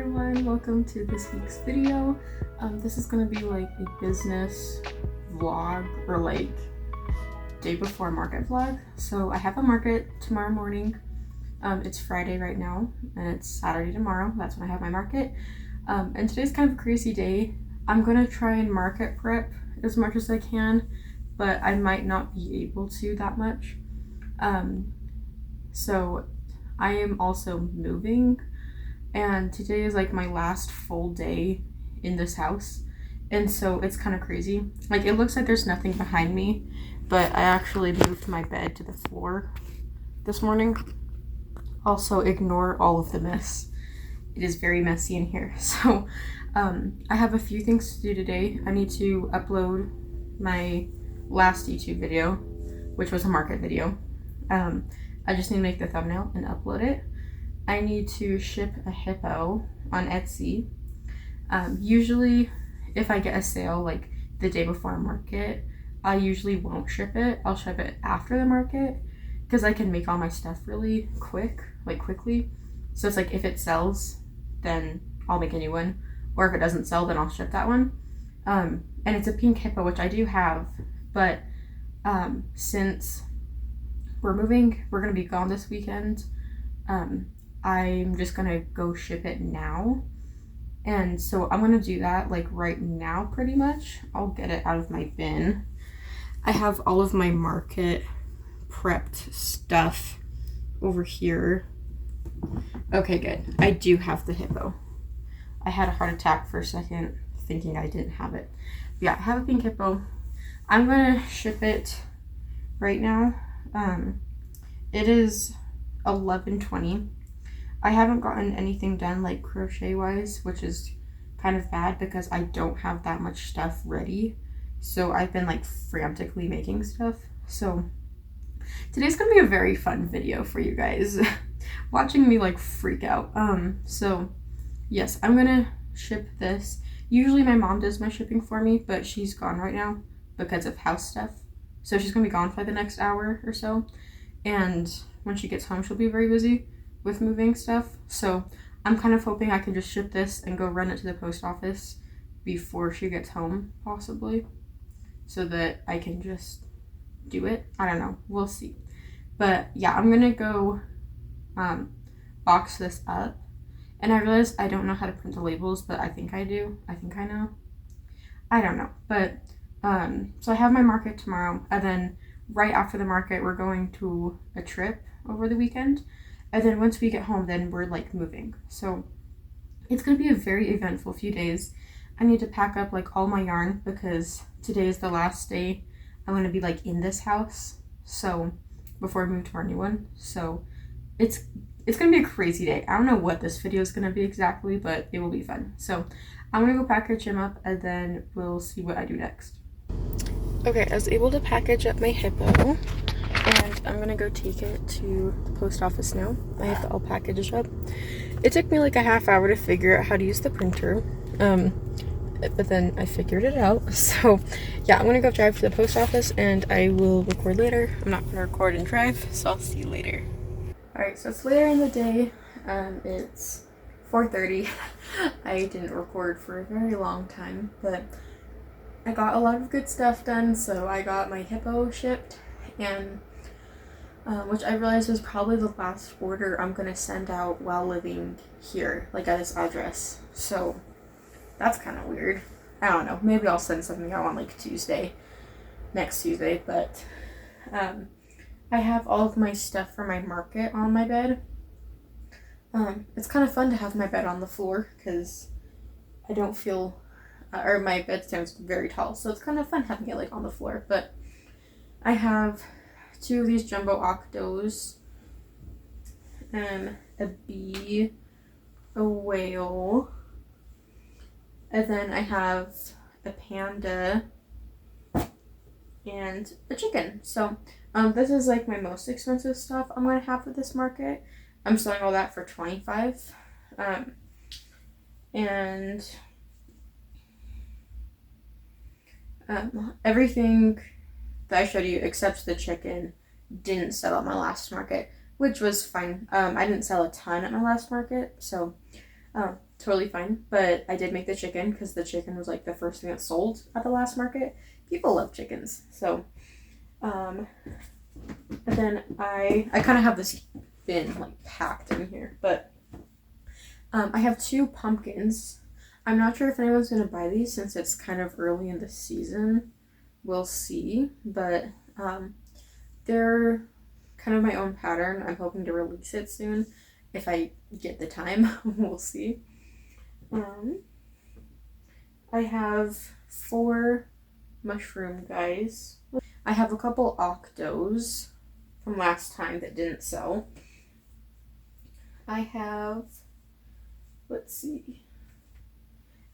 everyone, welcome to this week's video. This is going to be like a business vlog or like day before market vlog. So I have a market tomorrow morning. It's Friday right now and it's Saturday tomorrow. That's when I have my market. And today's kind of a crazy day. I'm going to try and market prep as much as I can, but I might not be able to that much. So I am also moving, and today is like my last full day in this house, and so it's kind of crazy. Like, it looks like there's nothing behind me, but I actually moved my bed to the floor this morning. Also, ignore all of the mess. It is very messy in here. So I have a few things to do today. I need to upload my last YouTube video, which was a market video. I just need to make the thumbnail and upload it. I need to ship a hippo on Etsy. Usually if I get a sale like the day before a market, I usually won't ship it. I'll ship it after the market because I can make all my stuff really quickly. So it's like if it sells, then I'll make a new one. Or if it doesn't sell, then I'll ship that one. And it's a pink hippo, which I do have, but since we're moving, we're gonna be gone this weekend. I'm just gonna go ship it now. And so I'm gonna do that like right now pretty much. I'll get it out of my bin. I have all of my market prepped stuff over here. Okay, good. I do have the hippo. I had a heart attack for a second thinking I didn't have it. But yeah, I have a pink hippo. I'm gonna ship it right now. It is 11:20. I haven't gotten anything done like crochet wise, which is kind of bad because I don't have that much stuff ready. So I've been like frantically making stuff. So today's gonna be a very fun video for you guys. Watching me like freak out. So yes, I'm gonna ship this. Usually my mom does my shipping for me, but she's gone right now because of house stuff. So she's gonna be gone for the next hour or so. And when she gets home, she'll be very busy with moving stuff. So I'm kind of hoping I can just ship this and go run it to the post office before she gets home, possibly, so that I can just do it. I don't know. We'll see. But yeah, I'm gonna go box this up. And I realized I don't know how to print the labels, but I think I do. I think I know. I don't know. But so I have my market tomorrow, and then right after the market we're going to a trip over the weekend, and then once we get home then we're like moving. So it's going to be a very eventful few days. I need to pack up like all my yarn because today is the last day I'm going to be like in this house, so before I move to our new one. So it's going to be a crazy day. I don't know what this video is going to be exactly, but it will be fun. So I'm going to go package him up and then we'll see what I do next. Okay, I was able to package up my hippo, and I'm gonna go take it to the post office now. I have it all packaged up. It took me like a half hour to figure out how to use the printer, but then I figured it out. So yeah, I'm gonna go drive to the post office and I will record later. I'm not gonna record and drive, so I'll see you later. Alright, so it's later in the day. It's 4:30. I didn't record for a very long time, but I got a lot of good stuff done. So I got my hippo shipped, and which I realized was probably the last order I'm gonna send out while living here, like at this address. So that's kind of weird. I don't know. Maybe I'll send something out on like next Tuesday. But I have all of my stuff for my market on my bed. It's kind of fun to have my bed on the floor because I don't feel or my bed stands very tall, so it's kind of fun having it like on the floor. But I have 2 of these jumbo octos, a bee, a whale, and then I have a panda and a chicken. So this is like my most expensive stuff I'm gonna have for this market. I'm selling all that for $25, and everything that I showed you except the chicken didn't sell at my last market, which was fine. I didn't sell a ton at my last market, so totally fine. But I did make the chicken because the chicken was like the first thing that sold at the last market. People love chickens. So, and then I kind of have this bin like packed in here, but I have 2 pumpkins. I'm not sure if anyone's gonna buy these since it's kind of early in the season. We'll see, but they're kind of my own pattern. I'm hoping to release it soon if I get the time. We'll see. I have 4 mushroom guys. I have a couple octos from last time that didn't sell. I have, let's see,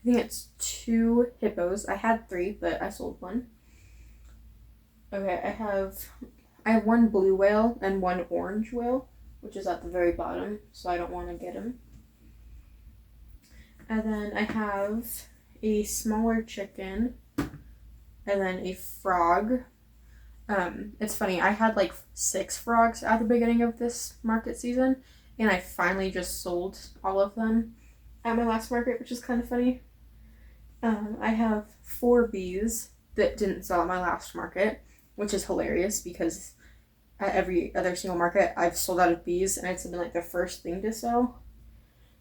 I think it's 2 hippos. I had 3, but I sold 1. Okay, I have 1 blue whale and 1 orange whale, which is at the very bottom, so I don't want to get him. And then I have a smaller chicken, and then a frog. It's funny, I had like 6 frogs at the beginning of this market season, and I finally just sold all of them at my last market, which is kind of funny. I have 4 bees that didn't sell at my last market, which is hilarious because at every other single market I've sold out of bees, and it's been like the first thing to sell.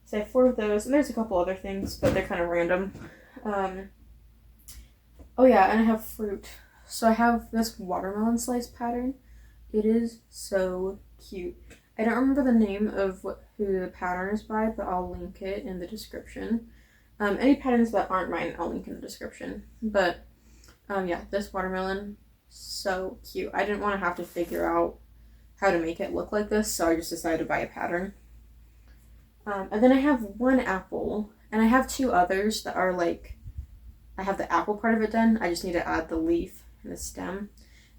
So I have 4 of those, and there's a couple other things, but they're kind of random. Oh yeah, and I have fruit. So I have this watermelon slice pattern. It is so cute. I don't remember the name of who the pattern is by, but I'll link it in the description. Any patterns that aren't mine, I'll link in the description. But yeah, this watermelon, so cute. I didn't want to have to figure out how to make it look like this, so I just decided to buy a pattern. And then I have 1 apple, and I have 2 others that are like, I have the apple part of it done. I just need to add the leaf and the stem.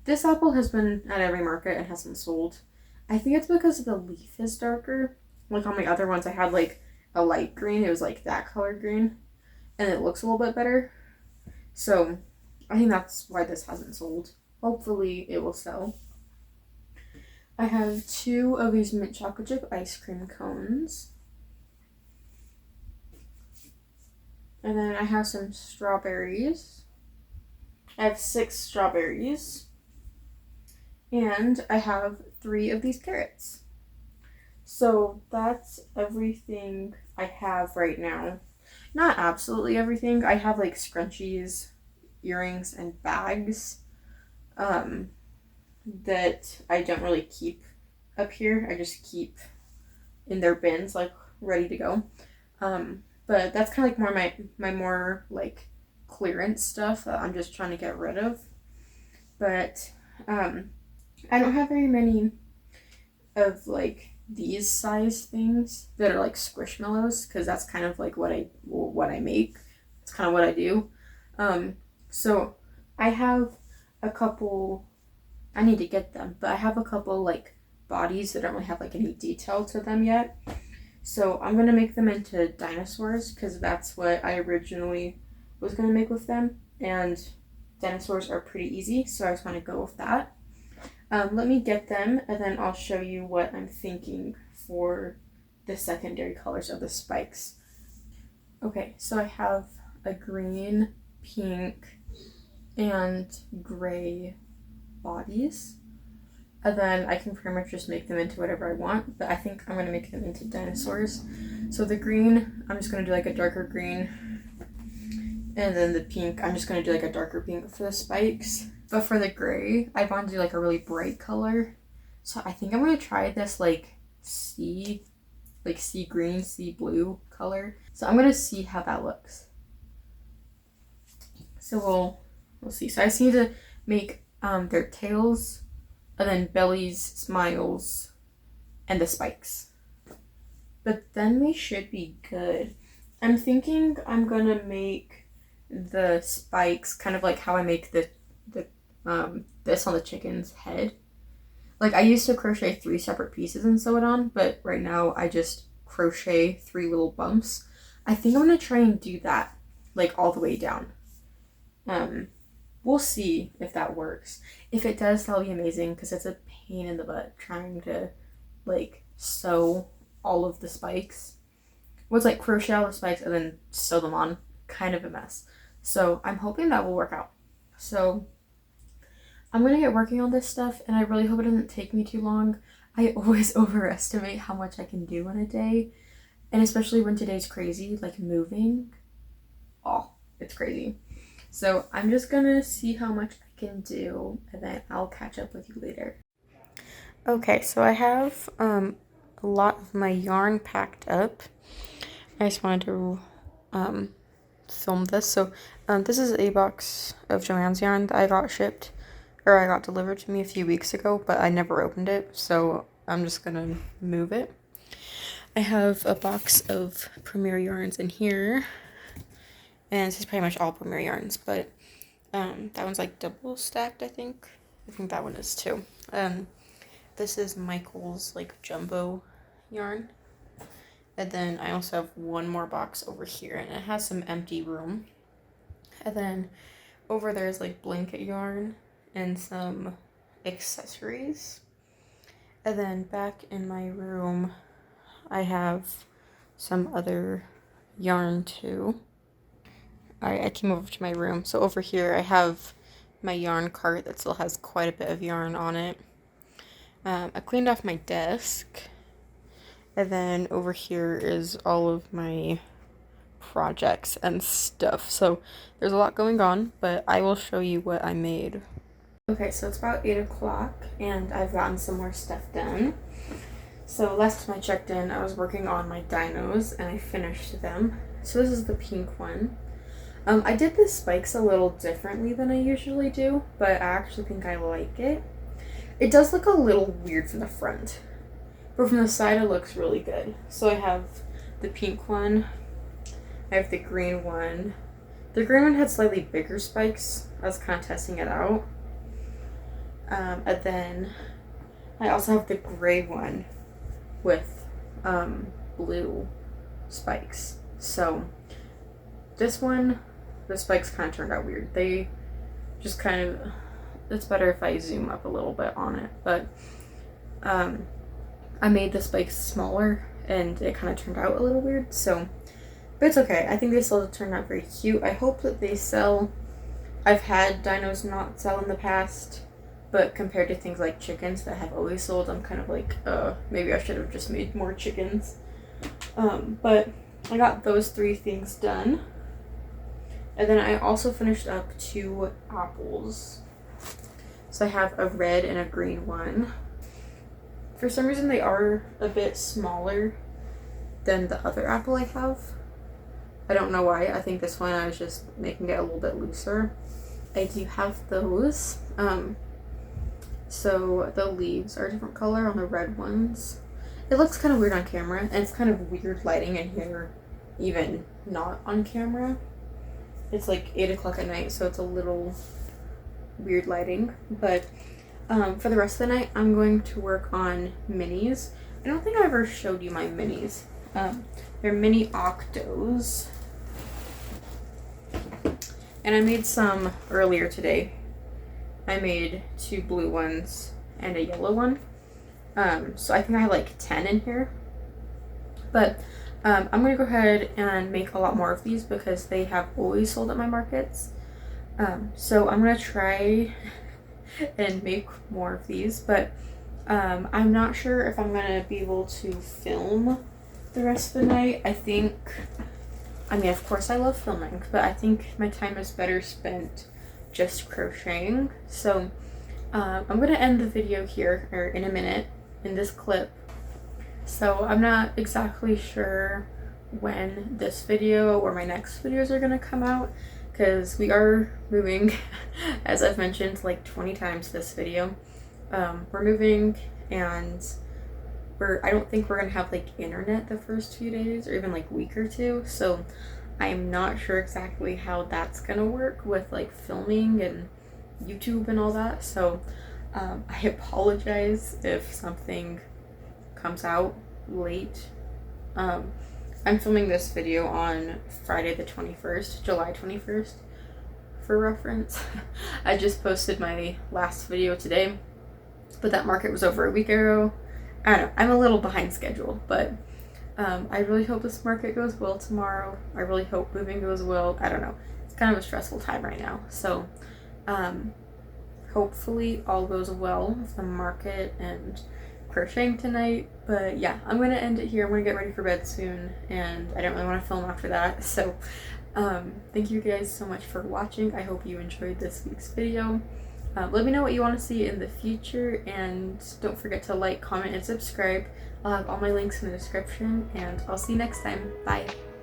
This apple has been at every market and hasn't sold. I think it's because the leaf is darker. Like on my other ones, I had like a light green. It was like that color green, and it looks a little bit better. So I think that's why this hasn't sold. Hopefully it will sell. I have 2 of these mint chocolate chip ice cream cones. And then I have some strawberries. I have 6 strawberries. And I have 3 of these carrots. So that's everything I have right now. Not absolutely everything. I have like scrunchies, earrings, and bags that I don't really keep up here. I just keep in their bins, like ready to go. But that's kind of like more my more like clearance stuff that I'm just trying to get rid of. But I don't have very many of like these size things that are like squishmallows, because that's kind of like what I make. It's kind of what I do. So I have a couple, I need to get them, but I have a couple like bodies that don't really have like any detail to them yet. So I'm going to make them into dinosaurs, because that's what I originally was going to make with them. And dinosaurs are pretty easy, so I just want to go with that. Let me get them, and then I'll show you what I'm thinking for the secondary colors of the spikes. Okay, so I have a green, pink, and gray bodies. And then I can pretty much just make them into whatever I want, but I think I'm going to make them into dinosaurs. So the green, I'm just going to do like a darker green. And then the pink, I'm just going to do like a darker pink for the spikes. But for the gray, I want to do like a really bright color. So I think I'm going to try this like sea green, sea blue color. So I'm going to see how that looks. So we'll see. So I just need to make their tails, and then bellies, smiles, and the spikes. But then we should be good. I'm thinking I'm gonna make the spikes kind of like how I make the this on the chicken's head. Like I used to crochet 3 separate pieces and sew it on, but right now I just crochet 3 little bumps. I think I'm gonna try and do that like all the way down. We'll see if that works. If it does, that'll be amazing, because it's a pain in the butt trying to like sew all of the spikes. was like crochet all the spikes and then sew them on. Kind of a mess. So I'm hoping that will work out. So I'm gonna get working on this stuff, and I really hope it doesn't take me too long. I always overestimate how much I can do in a day, and especially when today's crazy, like moving. Oh, it's crazy. So I'm just gonna see how much I can do, and then I'll catch up with you later. Okay, so I have a lot of my yarn packed up. I just wanted to film this. So this is a box of Joanne's yarn that I got shipped, or I got delivered to me a few weeks ago, but I never opened it, so I'm just gonna move it. I have a box of Premier yarns in here, and this is pretty much all Premier yarns, but that one's like double stacked, I think. I think that one is too. This is Michael's like jumbo yarn. And then I also have one more box over here, and it has some empty room. And then over there is like blanket yarn and some accessories. And then back in my room, I have some other yarn too. I came over to my room. So over here I have my yarn cart that still has quite a bit of yarn on it. I cleaned off my desk. And then over here is all of my projects and stuff. So there's a lot going on, but I will show you what I made. Okay, so it's about 8 o'clock and I've gotten some more stuff done. So last time I checked in, I was working on my dinos and I finished them. So this is the pink one. I did the spikes a little differently than I usually do, but I actually think I like it. It does look a little weird from the front, but from the side it looks really good. So I have the pink one, I have the green one. The green one had slightly bigger spikes. I was kind of testing it out. And then I also have the gray one with blue spikes. So this one, the spikes kind of turned out weird. They just kind of, it's better if I zoom up a little bit on it, but I made the spikes smaller and it kind of turned out a little weird, so, but it's okay. I think they still turned out very cute. I hope that they sell. I've had dinos not sell in the past, but compared to things like chickens that have always sold, I'm kind of like, maybe I should have just made more chickens. But I got those 3 things done. And then I also finished up 2 apples. So I have a red and a green one. For some reason they are a bit smaller than the other apple I have. I don't know why. I think this one I was just making it a little bit looser. I do have those. So the leaves are a different color on the red ones. It looks kind of weird on camera, and it's kind of weird lighting in here, even not on camera. It's like 8 o'clock at night, so it's a little weird lighting, but for the rest of the night I'm going to work on minis. I don't think I ever showed you my minis. They're mini octos, and I made some earlier today. I made 2 blue ones and a yellow one, so I think I have like 10 in here, but I'm gonna go ahead and make a lot more of these because they have always sold at my markets. So I'm gonna try and make more of these, but I'm not sure if I'm gonna be able to film the rest of the night. I mean, of course I love filming, but I think my time is better spent just crocheting. So I'm gonna end the video here, or in a minute, in this clip. So I'm not exactly sure when this video or my next videos are gonna come out, because we are moving, as I've mentioned like 20 times this video. We're moving, and I don't think we're gonna have like internet the first few days, or even like week or 2, so I'm not sure exactly how that's gonna work with like filming and YouTube and all that. So I apologize if something comes out late. I'm filming this video on Friday the 21st, July 21st, for reference. I just posted my last video today, but that market was over a week ago. I don't know, I'm a little behind schedule, but I really hope this market goes well tomorrow. I really hope moving goes well. I don't know. It's kind of a stressful time right now. So hopefully all goes well with the market and crocheting tonight. But yeah, I'm gonna end it here. I'm gonna get ready for bed soon, and I don't really want to film after that. So thank you guys so much for watching. I hope you enjoyed this week's video. Let me know what you want to see in the future, and don't forget to like, comment, and subscribe. I'll have all my links in the description, and I'll see you next time. Bye!